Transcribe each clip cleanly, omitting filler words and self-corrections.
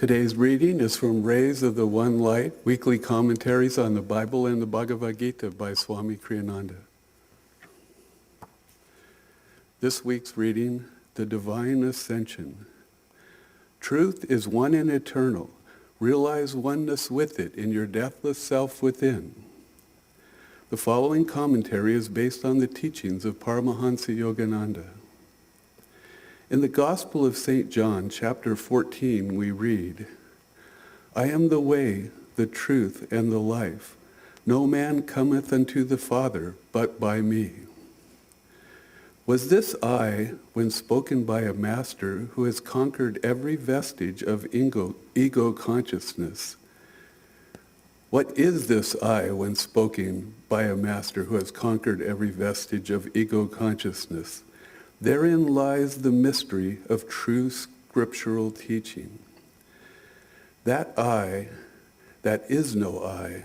Today's reading is from Rays of the One Light, Weekly Commentaries on the Bible and the Bhagavad Gita by Swami Kriyananda. This week's reading, The Divine Ascension. Truth is one and eternal. Realize oneness with it in your deathless self within. The following commentary is based on the teachings of Paramahansa Yogananda. In the Gospel of St. John, chapter 14, we read, I am the way, the truth, and the life. No man cometh unto the Father but by me. Was this I when spoken by a master who has conquered every vestige of ego consciousness? What is this I when spoken by a master who has conquered every vestige of ego consciousness? Therein lies the mystery of true scriptural teaching. That I, that is no I,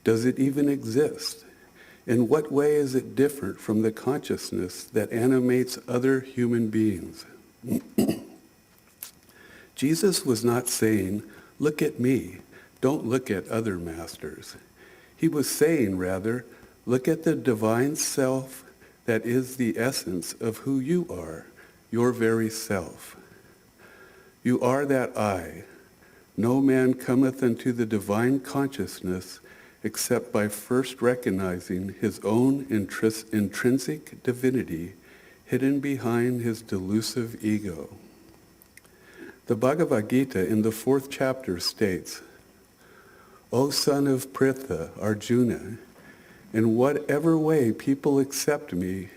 does it even exist? In what way is it different from the consciousness that animates other human beings? Jesus was not saying, look at me, don't look at other masters. He was saying, rather, look at the divine self that is the essence of who you are, your very self. You are that I. No man cometh unto the divine consciousness except by first recognizing his own intrinsic divinity hidden behind his delusive ego. The Bhagavad Gita in the 4th chapter states, O son of Pritha, Arjuna, in whatever way people accept me,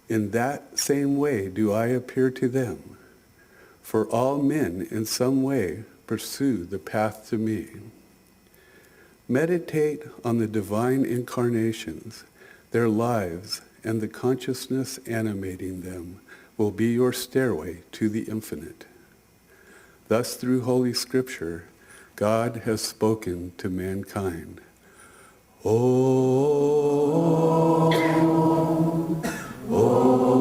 in that same way do I appear to them. For all men in some way pursue the path to me. Meditate on the divine incarnations. Their lives and the consciousness animating them will be your stairway to the infinite. Thus, through Holy Scripture, God has spoken to mankind. Om, Om, Om.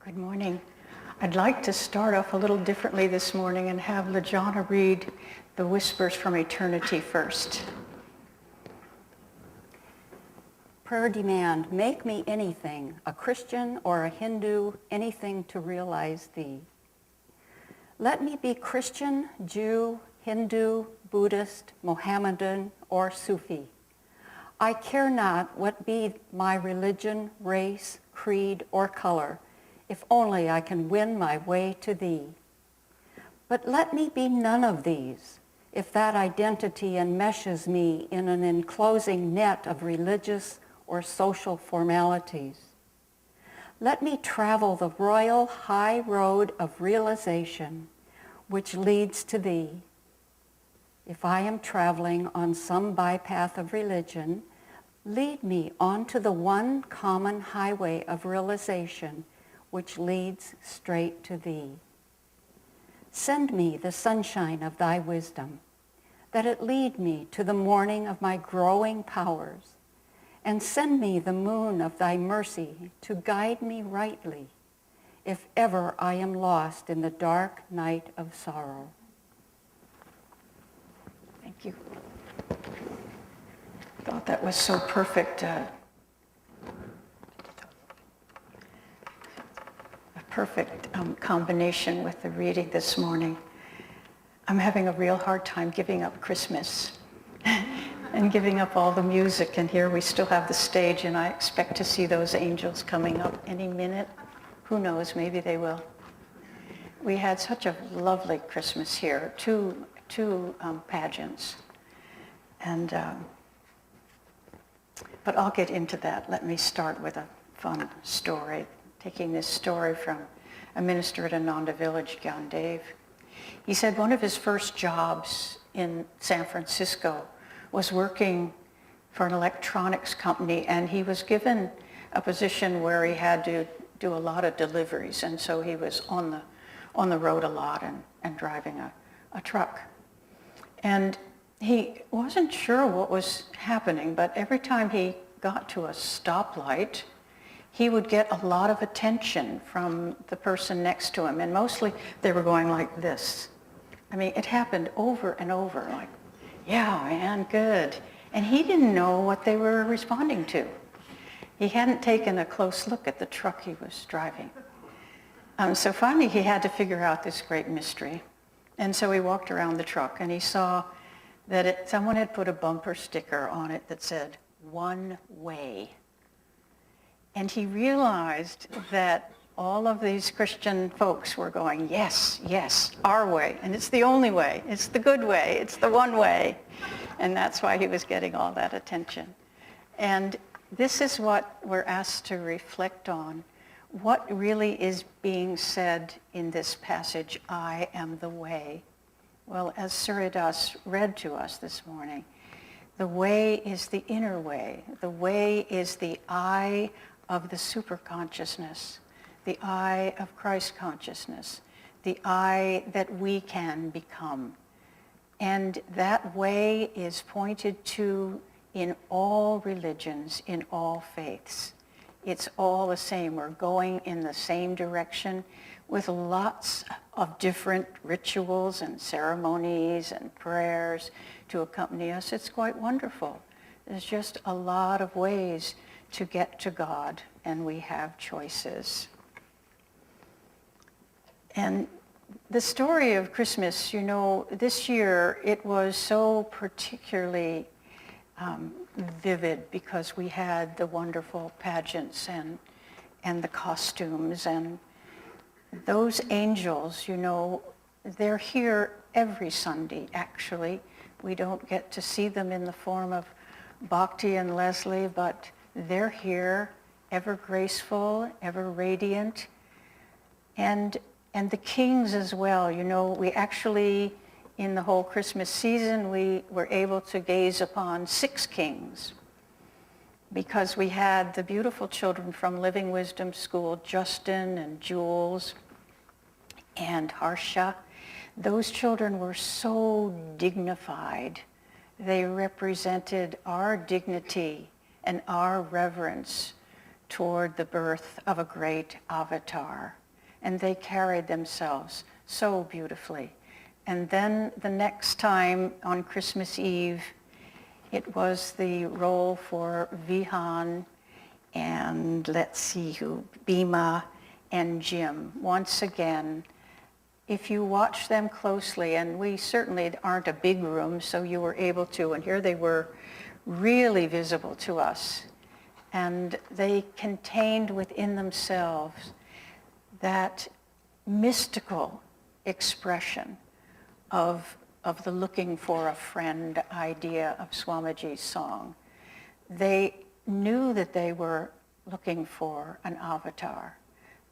Good morning. I'd like to start off a little differently this morning and have Lajana read the Whispers from Eternity first. Prayer demand, make me anything, a Christian or a Hindu, anything to realize thee. Let me be Christian, Jew, Hindu, Buddhist, Mohammedan, or Sufi. I care not what be my religion, race, creed, or color, if only I can win my way to thee. But let me be none of these, if that identity enmeshes me in an enclosing net of religious or social formalities. Let me travel the royal high road of realization which leads to thee. If I am traveling on some bypath of religion, lead me onto the one common highway of realization which leads straight to thee. Send me the sunshine of thy wisdom, that it lead me to the morning of my growing powers, and send me the moon of thy mercy to guide me rightly, if ever I am lost in the dark night of sorrow. Thank you. Thought that was so perfect. A perfect combination with the reading this morning. I'm having a real hard time giving up Christmas and giving up all the music, and here we still have the stage, and I expect to see those angels coming up any minute. Who knows, maybe they will. We had such a lovely Christmas here, two pageants, and but I'll get into that. Let me start with a fun story, taking this story from a minister at Ananda Village, Gyandev. He said one of his first jobs in San Francisco was working for an electronics company, and he was given a position where he had to do a lot of deliveries, and so he was on the road a lot and driving a a truck. And he wasn't sure what was happening, but every time he got to a stoplight, he would get a lot of attention from the person next to him. And mostly they were going like this. I mean, it happened over and over, like, yeah, man, good. And he didn't know what they were responding to. He hadn't taken a close look at the truck he was driving. So finally he had to figure out this great mystery. And so he walked around the truck and he saw that someone had put a bumper sticker on it that said, "One way." And he realized that all of these Christian folks were going, yes, yes, our way. And it's the only way. It's the good way. It's the one way. And that's why he was getting all that attention. And this is what we're asked to reflect on. What really is being said in this passage, I am the way? Well, as Suridas read to us this morning, the way is the inner way. The way is the I of the superconsciousness, the I of Christ consciousness, the I that we can become. And that way is pointed to in all religions, in all faiths. It's all the same. We're going in the same direction with lots of different rituals and ceremonies and prayers to accompany us. It's quite wonderful. There's just a lot of ways to get to God, and we have choices. And the story of Christmas, you know, this year it was so particularly vivid because we had the wonderful pageants and the costumes, and those angels, you know, they're here every Sunday, actually. We don't get to see them in the form of Bhakti and Leslie, but they're here, ever graceful, ever radiant. And the kings as well. You know, we actually, in the whole Christmas season, we were able to gaze upon 6 kings because we had the beautiful children from Living Wisdom School, Justin and Jules and Harsha. Those children were so dignified. They represented our dignity and our reverence toward the birth of a great avatar. And they carried themselves so beautifully. And then the next time on Christmas Eve, it was the role for Vihan and let's see who, Bhima and Jim. Once again, if you watch them closely, and we certainly aren't a big room, so you were able to, and here they were really visible to us. And they contained within themselves that mystical expression of the looking for a friend idea of Swamiji's song. They knew that they were looking for an avatar.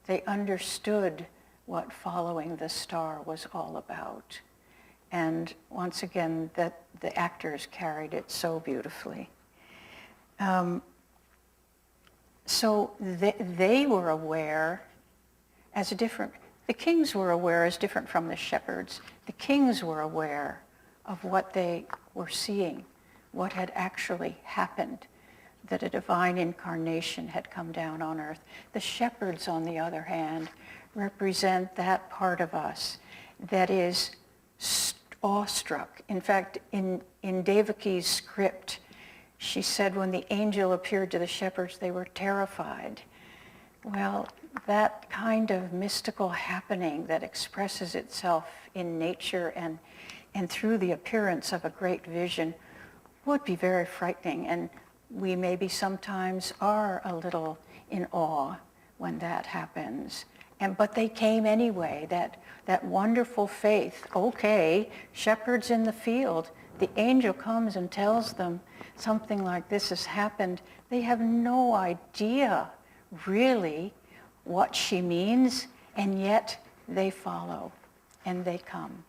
They understood what following the star was all about. And once again, that the actors carried it so beautifully. So they were aware as different. The kings were aware as different from the shepherds. The kings were aware of what they were seeing, what had actually happened, that a divine incarnation had come down on earth. The shepherds, on the other hand, represent that part of us that is awestruck. In fact, in Devaki's script, she said when the angel appeared to the shepherds, they were terrified. Well, that kind of mystical happening that expresses itself in nature and through the appearance of a great vision would be very frightening. And we maybe sometimes are a little in awe when that happens. But they came anyway, that wonderful faith. Okay, shepherds in the field, the angel comes and tells them something like this has happened. They have no idea really what she means, and yet they follow and they come.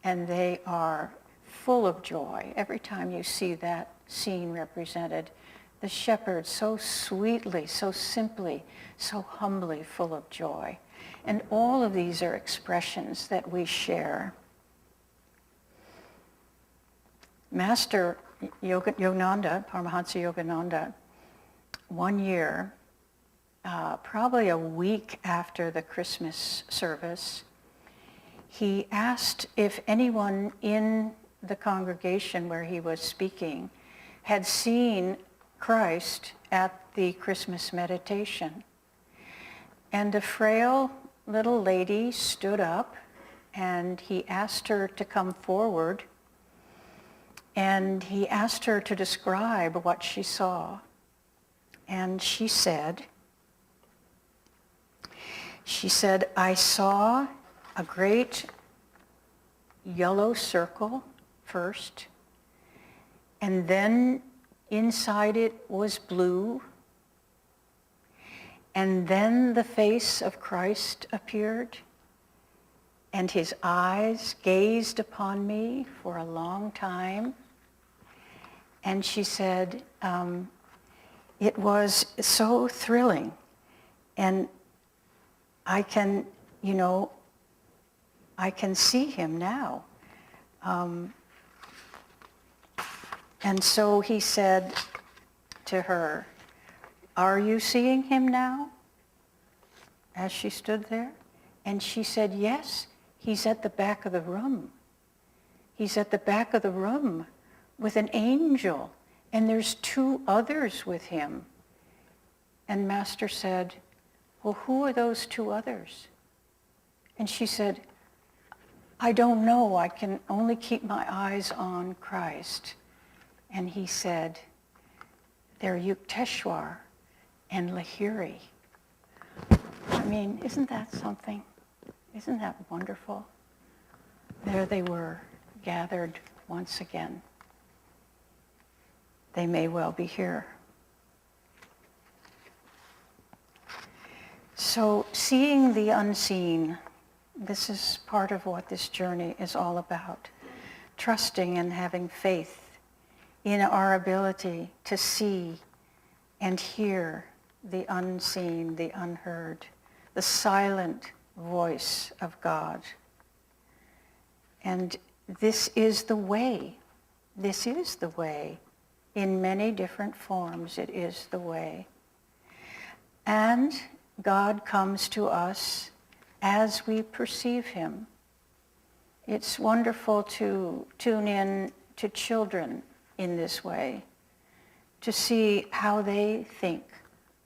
And they are full of joy. Every time you see that scene represented, the shepherds so sweetly, so simply, so humbly full of joy. And all of these are expressions that we share. Master Yogananda, Paramahansa Yogananda, one year, probably a week after the Christmas service, he asked if anyone in the congregation where he was speaking had seen Christ at the Christmas meditation. And a frail little lady stood up, and he asked her to come forward, and he asked her to describe what she saw. And she said, "I saw a great yellow circle first, and then inside it was blue, and then the face of Christ appeared, and his eyes gazed upon me for a long time." And she said, it was so thrilling, and I can see him now. And so he said to her, "Are you seeing him now?" As she stood there. And she said, "Yes, he's at the back of the room. He's at the back of the room with an angel, and there's 2 others with him." And Master said, "Well, who are those 2 others?" And she said, "I don't know. I can only keep my eyes on Christ." And he said, "They're Yukteswar and Lahiri." I mean, isn't that something? Isn't that wonderful? There they were, gathered once again. They may well be here. So seeing the unseen, this is part of what this journey is all about. Trusting and having faith in our ability to see and hear the unseen, the unheard, the silent voice of God. And this is the way. This is the way. In many different forms, it is the way. And God comes to us as we perceive him. It's wonderful to tune in to children in this way, to see how they think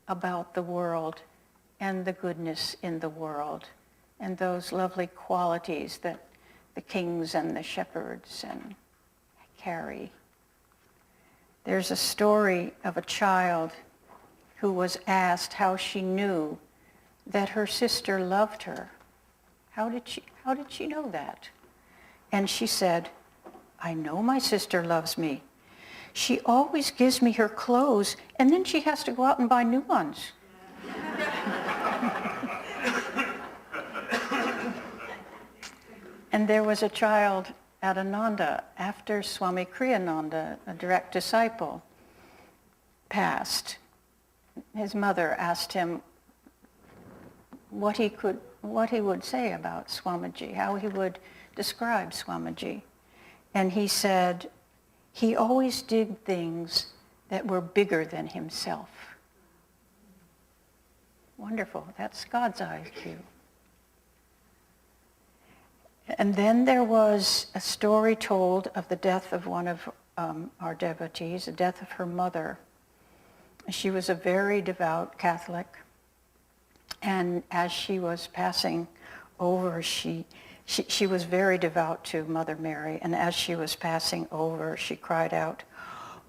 about the world and the goodness in the world and those lovely qualities that the kings and the shepherds carry. There's a story of a child who was asked how she knew that her sister loved her. How did she know that? And she said, "I know my sister loves me. She always gives me her clothes, and then she has to go out and buy new ones." And there was a child at Ananda after Swami Kriyananda, a direct disciple, passed. His mother asked him what he would say about Swamiji, how he would describe Swamiji. And he said, he always did things that were bigger than himself. Wonderful. That's God's IQ. And then there was a story told of the death of one of our devotees, the death of her mother. She was a very devout Catholic. And as she was passing over, she was very devout to Mother Mary. And as she was passing over, she cried out,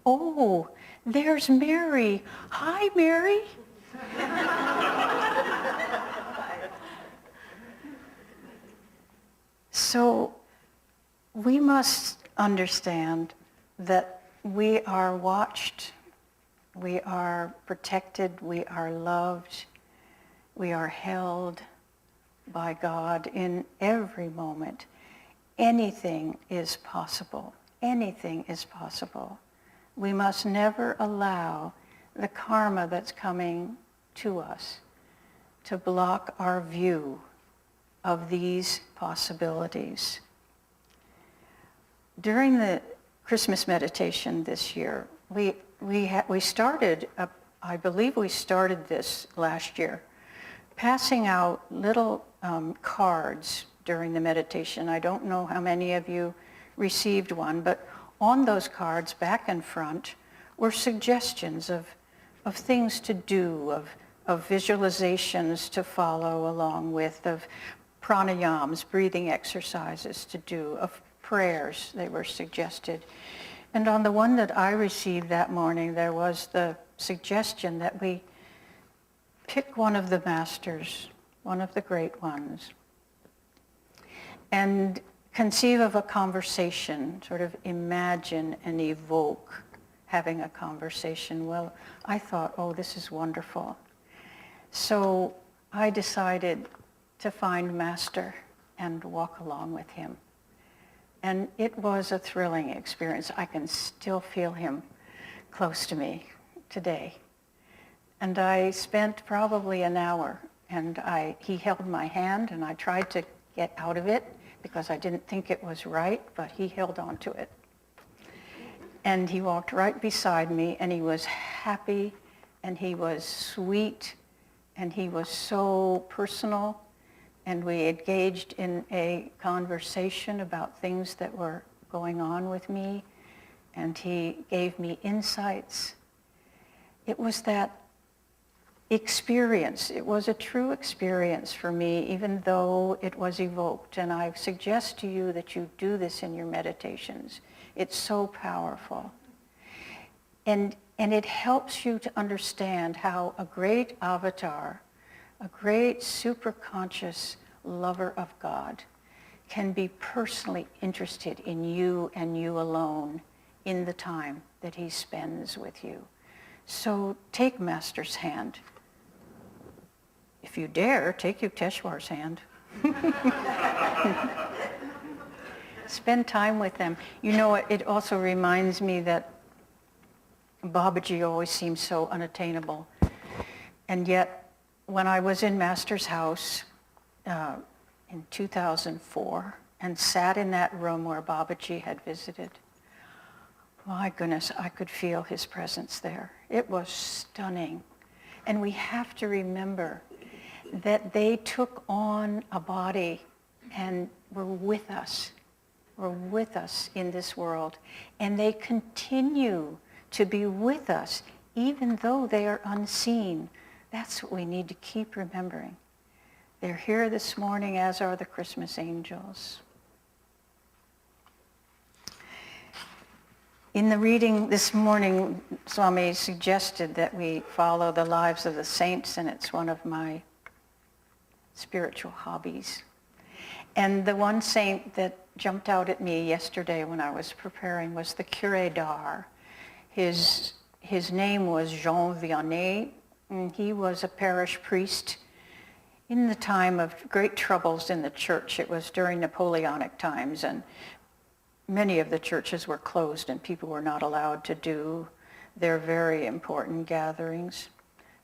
"Oh, there's Mary. Hi, Mary." So we must understand that we are watched, we are protected, we are loved, we are held by God in every moment. Anything is possible. Anything is possible. We must never allow the karma that's coming to us to block our view of these possibilities. During the Christmas meditation this year. We started, I believe we started this last year, passing out little cards during the meditation. I don't know how many of you received one, but on those cards, back and front, were suggestions of things to do, of visualizations to follow along with, of pranayams, breathing exercises to do, of prayers they were suggested. And on the one that I received that morning, there was the suggestion that we pick one of the masters, one of the great ones, and conceive of a conversation, sort of imagine and evoke having a conversation. Well, I thought, oh, this is wonderful. So I decided to find Master and walk along with him. And it was a thrilling experience. I can still feel him close to me today. And I spent probably an hour, and he held my hand, and I tried to get out of it because I didn't think it was right, but he held on to it. And he walked right beside me, and he was happy, and he was sweet, and he was so personal, and we engaged in a conversation about things that were going on with me, and he gave me insights. It was that experience. It was a true experience for me, even though it was evoked. And I suggest to you that you do this in your meditations. It's so powerful. And it helps you to understand how a great avatar, a great superconscious lover of God, can be personally interested in you and you alone in the time that he spends with you. So take Master's hand. If you dare, take Yukteswar's hand. Spend time with them. You know, it also reminds me that Babaji always seems so unattainable. And yet, when I was in Master's house in 2004 and sat in that room where Babaji had visited, my goodness, I could feel his presence there. It was stunning. And we have to remember that they took on a body and were with us in this world. And they continue to be with us even though they are unseen. That's what we need to keep remembering. They're here this morning, as are the Christmas angels. In the reading this morning, Swami suggested that we follow the lives of the saints, and it's one of my spiritual hobbies. And the one saint that jumped out at me yesterday when I was preparing was the Curé d'Ars. His name was Jean Vianney, and he was a parish priest in the time of great troubles in the church. It was during Napoleonic times, and many of the churches were closed and people were not allowed to do their very important gatherings.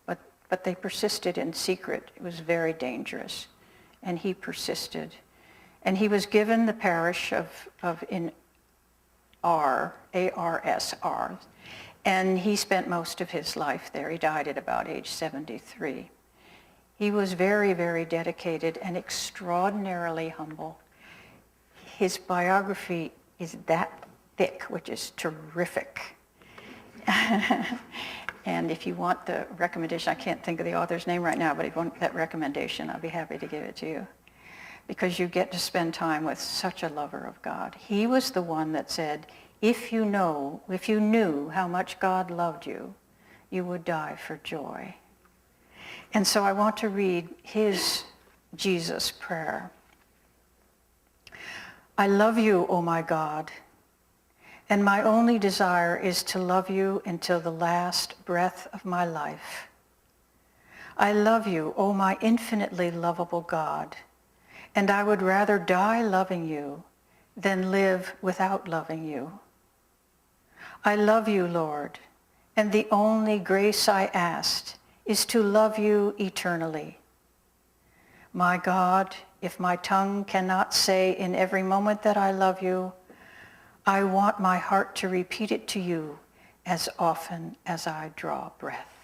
But they persisted in secret. It was very dangerous. And he persisted. And he was given the parish of in Ars, A-R-S-R. And he spent most of his life there. He died at about age 73. He was very, very dedicated and extraordinarily humble. His biography is that thick, which is terrific. And if you want the recommendation, I can't think of the author's name right now, but if you want that recommendation, I'll be happy to give it to you. Because you get to spend time with such a lover of God. He was the one that said, if you knew how much God loved you, you would die for joy. And so I want to read his Jesus prayer. I love you, O my God, and my only desire is to love you until the last breath of my life. I love you, O my infinitely lovable God, and I would rather die loving you than live without loving you. I love you, Lord, and the only grace I asked is to love you eternally. My God, if my tongue cannot say in every moment that I love you, I want my heart to repeat it to you as often as I draw breath.